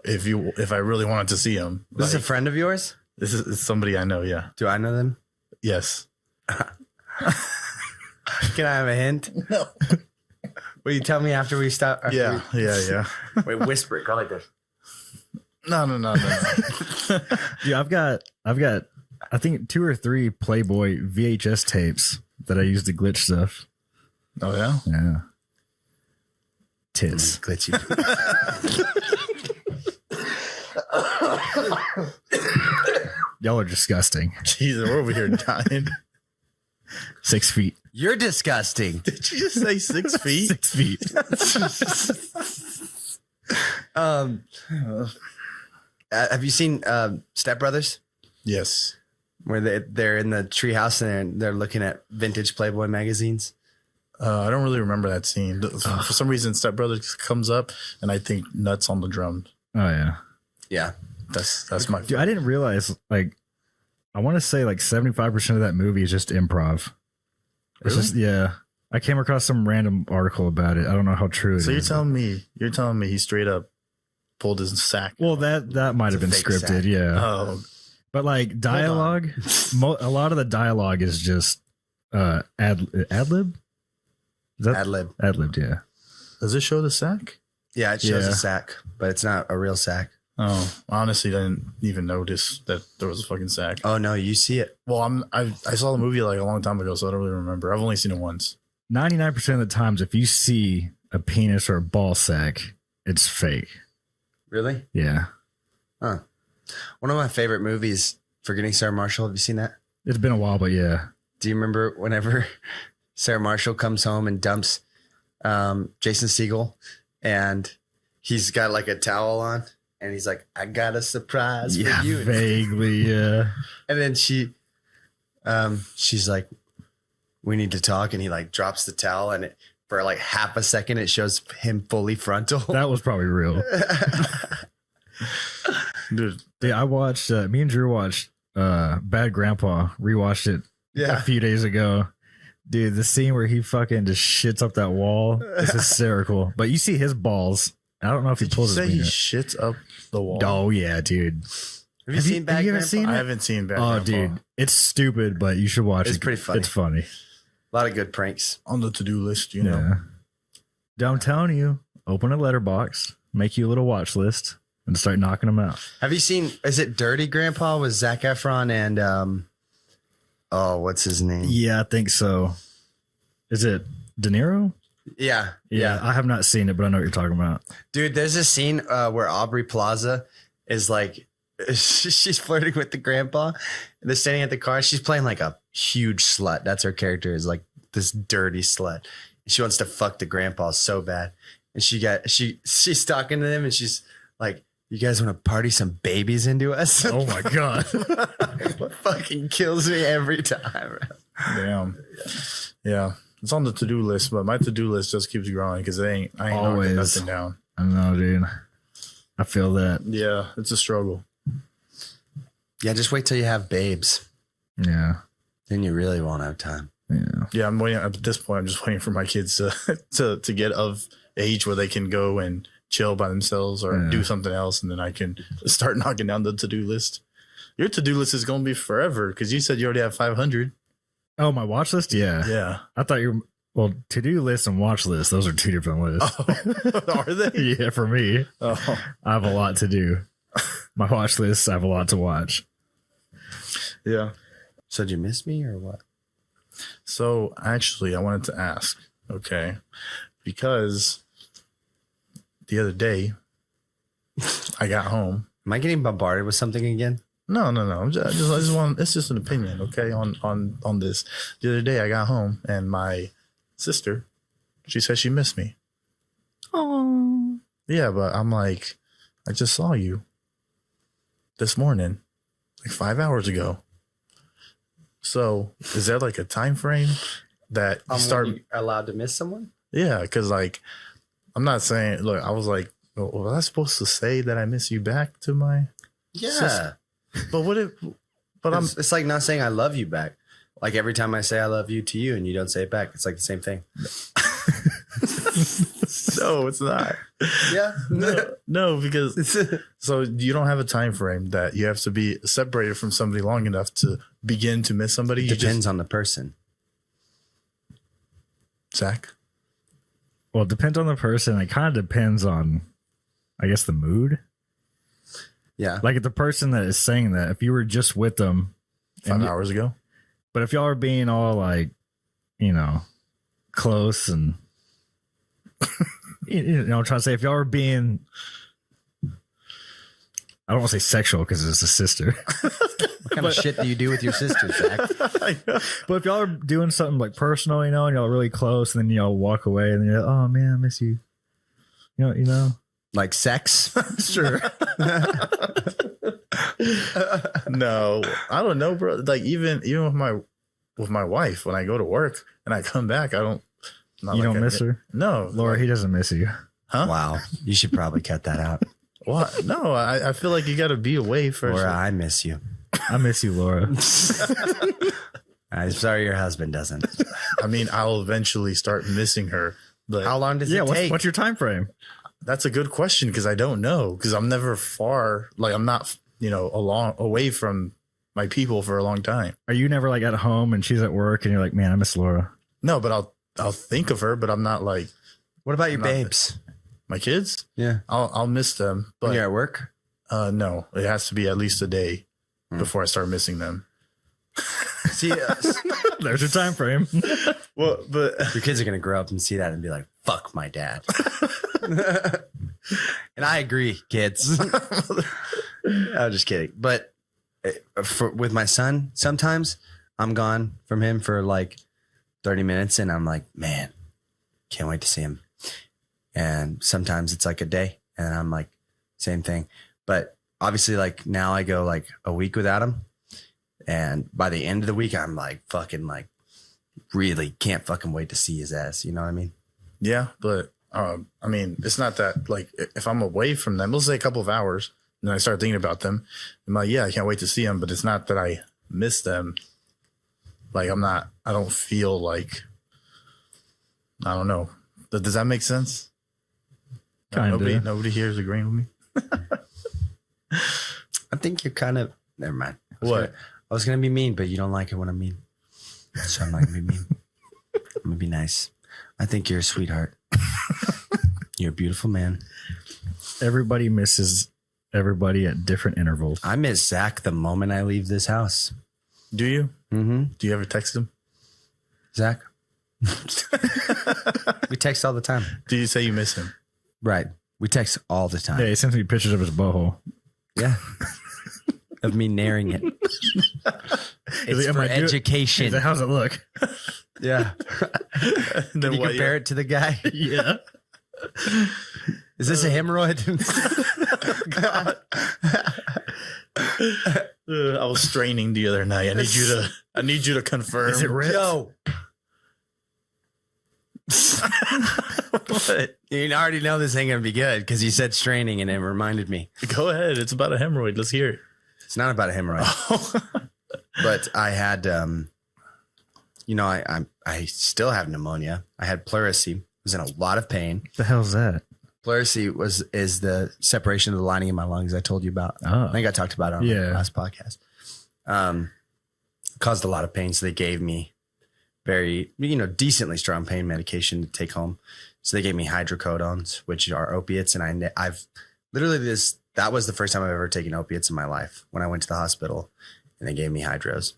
if I really wanted to see them. This is a friend of yours? This is somebody I know. Yeah. Do I know them? Yes. Can I have a hint? No. Will you tell me after we stop? Yeah. Wait, whisper it. Go like this. No. Yeah, I've got I think 2 or 3 Playboy VHS tapes that I use to glitch stuff. Oh yeah. Yeah. Tits. Glitchy. Y'all are disgusting. Jesus, we're over here dying. 6 feet. You're disgusting. Did you just say 6 feet? 6 feet. Have you seen Step Brothers? Yes. Where they're in the treehouse and they're looking at vintage Playboy magazines? I don't really remember that scene. For some reason, Step Brothers comes up, and I think Nuts on the Drum. Oh yeah. Yeah. That's my. Dude, I didn't realize I want to say 75% of that movie is just improv. It's just I came across some random article about it. I don't know how true it is. So you're telling me he straight up pulled his sack? Well, that might have been fake scripted, sack. yeah. Oh, But dialogue, a lot of the dialogue is just ad lib. Ad lib. Ad libbed, yeah. does it show the sack? Yeah, it shows Yeah. a sack, but it's not a real sack. Oh, honestly, I didn't even notice that there was a fucking sack. Oh no, you see it. Well, I saw the movie a long time ago, so I don't really remember. I've only seen it once. 99% of the times, if you see a penis or a ball sack, it's fake. Really? Yeah. Huh. One of my favorite movies, Forgetting Sarah Marshall. Have you seen that? It's been a while, but yeah. Do you remember whenever Sarah Marshall comes home and dumps Jason Segel, and he's got a towel on, and he's like, "I got a surprise for you." Vaguely, yeah. And then she's like, "We need to talk," and he drops the towel, and for half a second it shows him fully frontal. That was probably real. Dude, Yeah, I watched, me and Drew watched Bad Grandpa, rewatched it a few days ago. Dude, the scene where he fucking just shits up that wall is hysterical. But you see his balls. I don't know if he pulls his say he wiener. shits up the wall. Oh, yeah, dude. Have you seen Bad Grandpa? Seen I it? haven't seen Bad Oh, Grandpa. dude, it's stupid, but you should watch it. It's pretty funny. It's funny. A lot of good pranks. On the to-do list, you know. Yeah. Dude, I'm telling you, open a letterbox, make you a little watch list, and start knocking them out. Have you seen, is it Dirty Grandpa with Zac Efron and, what's his name? Yeah, I think so. Is it De Niro? Yeah. Yeah, I have not seen it, but I know what you're talking about. Dude, there's a scene where Aubrey Plaza is like, she's flirting with the grandpa and they're standing at the car. She's playing like a huge slut. That's her character, is like this dirty slut. She wants to fuck the grandpa so bad. And she's talking to them and she's like, you guys want to party some babies into us? Oh my God. What fucking kills me every time. Damn. Yeah. It's on the to-do list, but my to-do list just keeps growing because I ain't Always. knocking nothing down. I know, dude. I feel that. Yeah, it's a struggle. Yeah, just wait till you have babes. Yeah. Then you really won't have time. Yeah. Yeah, I'm waiting at this point. I'm just waiting for my kids to get of age where they can go and chill by themselves or do something else, and then I can start knocking down the to-do list. Your to-do list is gonna be forever because you said you already have 500. Oh, my watch list? Yeah. Yeah. I thought you were, well, to-do list and watch list, those are two different lists. Oh, are they? Yeah, for me. Oh. I have a lot to do. My watch list, I have a lot to watch. Yeah. So did you miss me or what? So actually, I wanted to ask, okay, because the other day I got home. Am I getting bombarded with something again? No. I just want. It's just an opinion, okay, on this. The other day I got home and my sister, she said she missed me. Oh. Yeah, but I'm like, I just saw you this morning, like 5 hours ago. So is there like a time frame that you start allowed to miss someone? Yeah, because like I'm not saying. Look, I was like, well, was I supposed to say that I miss you back to my? Yeah. Sister? But what if? But It's like not saying I love you back. Like every time I say I love you to you and you don't say it back, it's like the same thing. No, it's not. Yeah. No, because so you don't have a time frame that you have to be separated from somebody long enough to begin to miss somebody. Depends on the person. Zach. Well, it depends on the person. It kind of depends on, I guess, the mood. Yeah. Like if the person that is saying that, if you were just with them 5 hours ago. But if y'all are being all like, close and, I'm trying to say, if y'all are being, I don't want to say sexual because it's a sister. What kind of shit do you do with your sister, Zach? But if y'all are doing something like personal, and y'all are really close, and then y'all walk away, and then you're like, oh man, I miss you. You know, like sex? Sure. No, I don't know, bro. Like even with my wife, when I go to work and I come back, I don't. You don't miss her? No, Laura, he doesn't miss you. Huh? Wow. You should probably cut that out. What? No, I feel like you got to be away first. Laura, I miss you. I miss you, Laura. I'm sorry your husband doesn't. I mean, I'll eventually start missing her. But How long does it take? What's your time frame? that's a good question because I don't know because I'm never far. Like I'm not, away from my people for a long time. Are you never like at home and she's at work and you're like, man, I miss Laura? No, but I'll think of her, but I'm not like What about your not- babes? my kids. Yeah. I'll miss them, When but you're at work? no, it has to be at least a day before I start missing them. See, There's your time frame. Well, but your kids are going to grow up and see that and be like, fuck my dad. And I agree, kids. I'm just kidding. But with my son, sometimes I'm gone from him for like 30 minutes and I'm like, man, can't wait to see him. And sometimes it's like a day and I'm like, same thing. But obviously like now I go like a week without him. And by the end of the week, I'm like fucking like really can't fucking wait to see his ass. You know what I mean? yeah, but I mean, it's not that like if I'm away from them, let's say a couple of hours, and then I start thinking about them. I'm like, yeah, I can't wait to see them, but it's not that I miss them. Like I don't feel like, I don't know. Does that make sense? Kinda. Nobody here is agreeing with me. I think you're kind of. Never mind. What? I was gonna be mean, but you don't like it when I'm mean, so I'm not gonna be mean. I'm gonna be nice. I think you're a sweetheart. You're a beautiful man. Everybody misses everybody at different intervals. I miss Zach the moment I leave this house. Do you? Mm-hmm. Do you ever text him? Zach. We text all the time. Do you say you miss him? Right. We text all the time. Yeah, he sends me pictures of his butthole. Yeah. Of me naring it. It's for education. He's like, how's it look? Yeah. Then Can you compare it to the guy? Yeah. Is this a hemorrhoid? God. I was straining the other night. I need you to confirm. Is it ripped? Yo. What? You already know this ain't gonna be good because you said straining and it reminded me. Go ahead. It's about a hemorrhoid. Let's hear it. It's not about a hemorrhoid. But I had I still have pneumonia. I had pleurisy. I was in a lot of pain. What the hell's that? Pleurisy is the separation of the lining in my lungs I told you about. Oh. I think I talked about it on the last podcast. Caused a lot of pain, so they gave me very, decently strong pain medication to take home. So they gave me hydrocodones, which are opiates, and I've literally that was the first time I've ever taken opiates in my life when I went to the hospital, and they gave me hydros.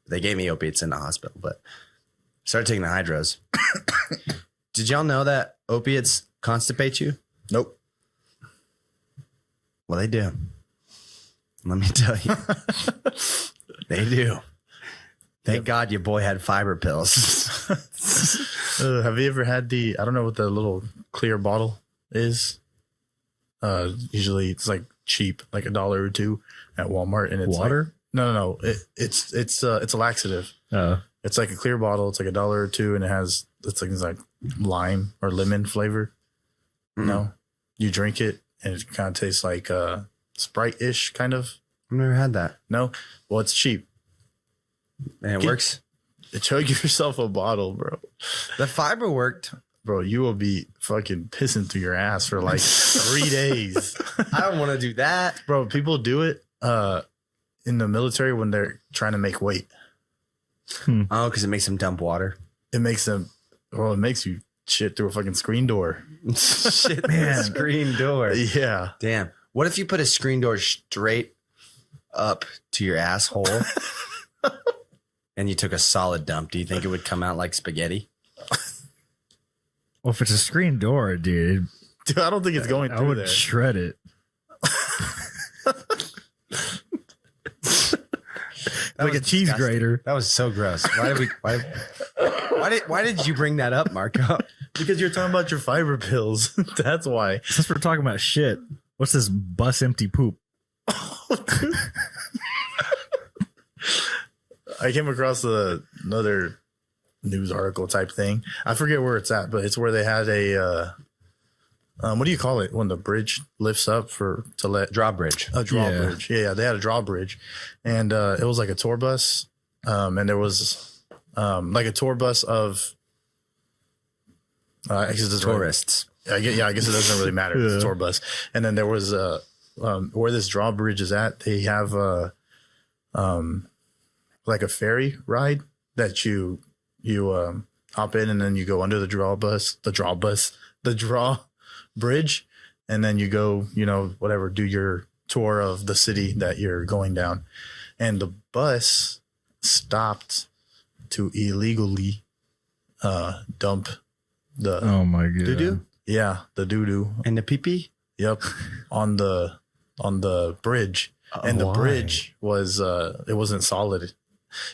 They gave me opiates in the hospital, but started taking the hydros. Did y'all know that opiates constipate you? Nope. Well, they do. Let me tell you. They do. Thank God your boy had fiber pills. Have you ever had I don't know what the little clear bottle is. Usually it's like cheap, like $1 or $2 at Walmart, and it's water. No. It's a laxative. It's like a clear bottle. It's like $1 or $2, and it's like lime or lemon flavor. No, you drink it and it kind of tastes like Sprite-ish kind of. I've never had that. No, well, it's cheap And it works. Chug yourself a bottle, bro. The fiber worked. Bro, you will be fucking pissing through your ass for like 3 days. I don't want to do that. Bro, people do it in the military when they're trying to make weight. Oh, because it makes them dump water. It makes you shit through a fucking screen door. Shit, man. Screen door. Yeah. Damn. What if you put a screen door straight up to your asshole and you took a solid dump? Do you think it would come out like spaghetti? Well, if it's a screen door, dude, I don't think it's going I through would there. shred it. Like a cheese disgusting. grater. That was so gross. Why did you bring that up, Marco? Because you're talking about your fiber pills. That's why. Since we're talking about shit, what's this bus empty poop? I came across another news article type thing. I forget where it's at, but it's where they had a what do you call it when the bridge lifts up to let Drawbridge. a drawbridge? Yeah, they had a drawbridge, and it was like a tour bus, and there was like a tour bus of I guess it's Tourists. I guess it doesn't really matter. It's a tour bus, and then there was where this drawbridge is at. They have like a ferry ride that you hop in, and then you go under the drawbridge, and then you go, whatever, do your tour of the city that you're going down. And the bus stopped to illegally dump the Oh my god. Doo-doo? yeah, the doo-doo. And the pee-pee? Yep. on the bridge. And the Why? bridge was it wasn't solid,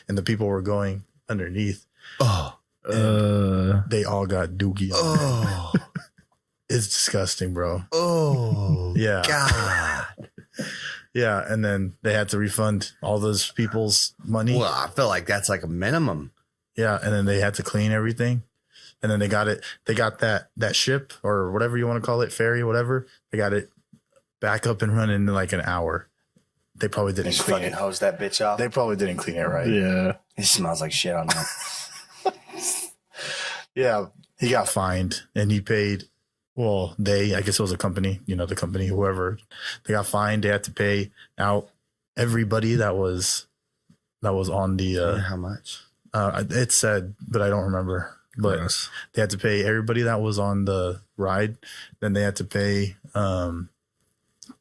and the people were going underneath. Oh. They all got doogie on. Oh. It's disgusting, bro. Oh. Yeah. God. Yeah, and then they had to refund all those people's money. Well, I feel like that's like a minimum. Yeah, and then they had to clean everything. And then they got that ship, or whatever you want to call it, ferry, whatever. They got it back up and running in like an hour. They probably didn't Just clean fucking it. hose that bitch off. They probably didn't clean it right. Yeah. It smells like shit on that. Yeah, he got fined, and he paid well, I guess it was a company, the company, whoever, they got fined. They had to pay out everybody that was on the, how much? It said, but I don't remember, but Gross. they had to pay everybody that was on the ride. Then they had to pay,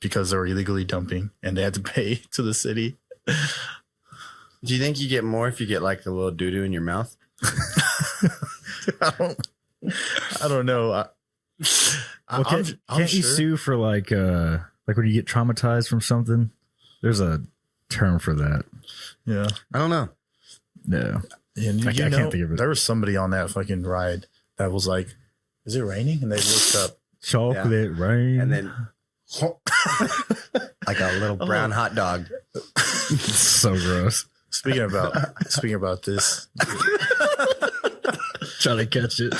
because they were illegally dumping, and they had to pay to the city. Do you think you get more if you get like the little doo-doo in your mouth? I don't know. Can't you sue for like when you get traumatized from something? There's a term for that. Yeah. I don't know. No. And I can't think of it. There was somebody on that fucking ride that was like, is it raining? And they looked up. Chocolate rain. And then like a little brown hot dog. So gross. Speaking about this. Trying to catch it.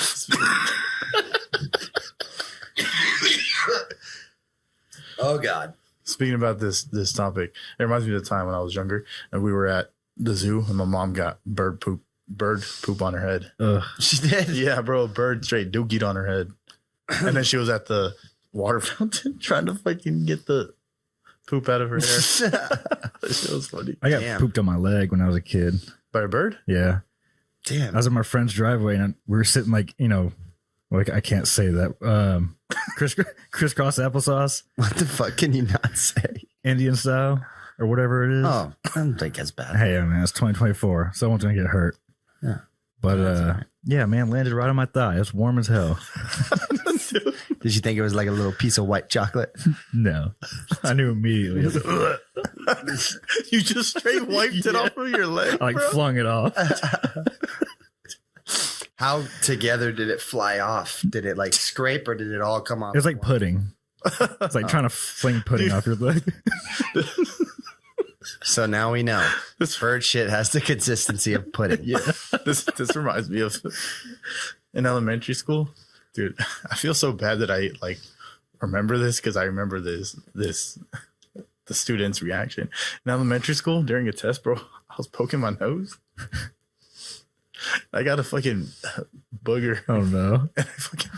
Oh God. Speaking about this topic, it reminds me of the time when I was younger and we were at the zoo and my mom got bird poop on her head. Ugh. She did? Yeah, bro, bird straight dookied on her head. And then she was at the water fountain trying to fucking get the poop out of her hair. That shit was funny. I got pooped on my leg when I was a kid. By a bird? Yeah. Damn. I was in my friend's driveway and we were sitting like I can't say that. Crisscross applesauce. What the fuck can you not say? Indian style or whatever it is. Oh, I don't think that's bad. Hey, man, it's 2024. Someone's going to get hurt. Yeah. But yeah, man, landed right on my thigh. It's warm as hell. Did you think it was like a little piece of white chocolate? No. I knew immediately. You just straight wiped it off of your leg. I bro. flung it off. How together did it fly off? Did it like scrape or did it all come off? It was like pudding. It's like trying to fling pudding off your leg. So now we know this bird shit has the consistency of pudding. Yeah. This reminds me of in elementary school. Dude, I feel so bad that I like remember this because I remember the student's reaction. In elementary school during a test, bro, I was poking my nose. I got a fucking booger. Oh no. And I fucking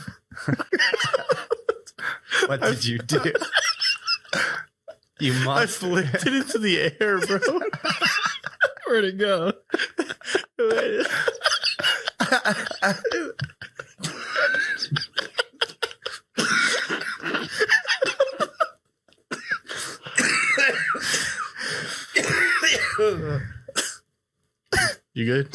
What did you do? You I must. flipped it into the air, bro. Where'd it go? You good?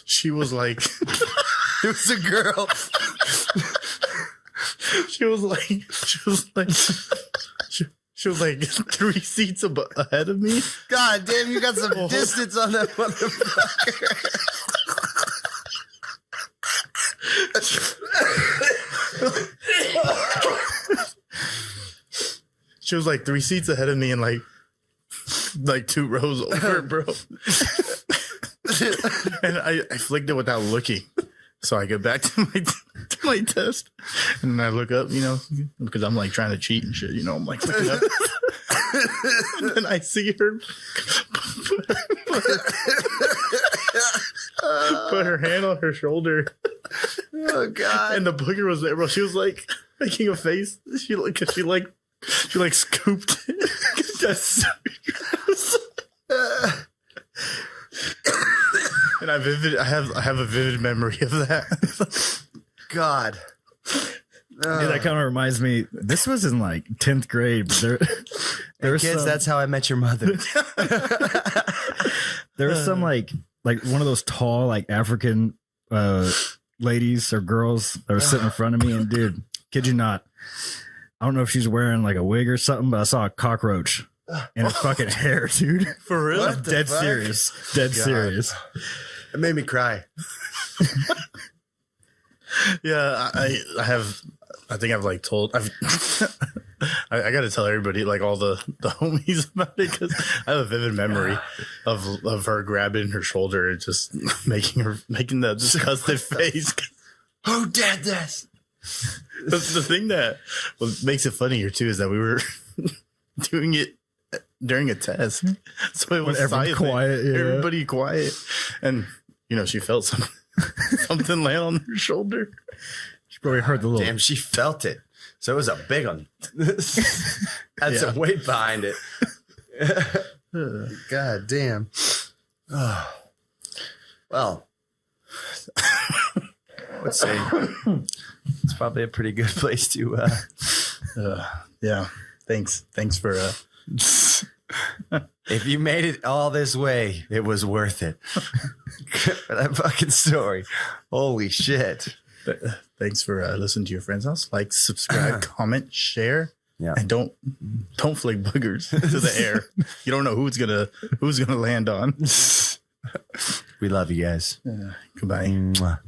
She was like, It was a girl. she was like 3 seats ahead of me. God damn, you got some distance on that motherfucker. She was like 3 seats ahead of me and like 2 rows over, bro. And I flicked it without looking. So I get back to my test and I look up, because I'm like trying to cheat and shit, I'm like looking up. And then I see her put her hand on her shoulder. Oh God. And the booger was there, bro. She was like making a face. She scooped it. That's so gross. And I have a vivid memory of that. God. Dude, that kind of reminds me. This was in like 10th grade. But there was Kids, that's how I met your mother. there was some like one of those tall like African ladies or girls that were sitting in front of me, and dude, kid you not, I don't know if she's wearing like a wig or something, but I saw a cockroach in her fucking hair, dude. For real? What the Dead fuck? serious. Dead serious. It made me cry. Yeah, I think I've like told I got to tell everybody, like all the homies, about it, because I have a vivid memory of her grabbing her shoulder and just making the disgusted face. Who did this? The thing that makes it funnier too is that we were doing it during a test, so it was When everyone's silent. quiet, yeah. Everybody quiet, and she felt something land on her shoulder. She probably heard the little. Damn, she felt it. So it was a big one. Had some weight behind it. God damn. Oh. Well, I would say it's probably a pretty good place to. Yeah. Thanks for. If you made it all this way, it was worth it. For that fucking story. Holy shit. Thanks for listening to your friend's house. Like, subscribe, comment, share. Yeah. And don't flick boogers into the air. You don't know who's gonna land on. We love you guys. Goodbye. Mwah.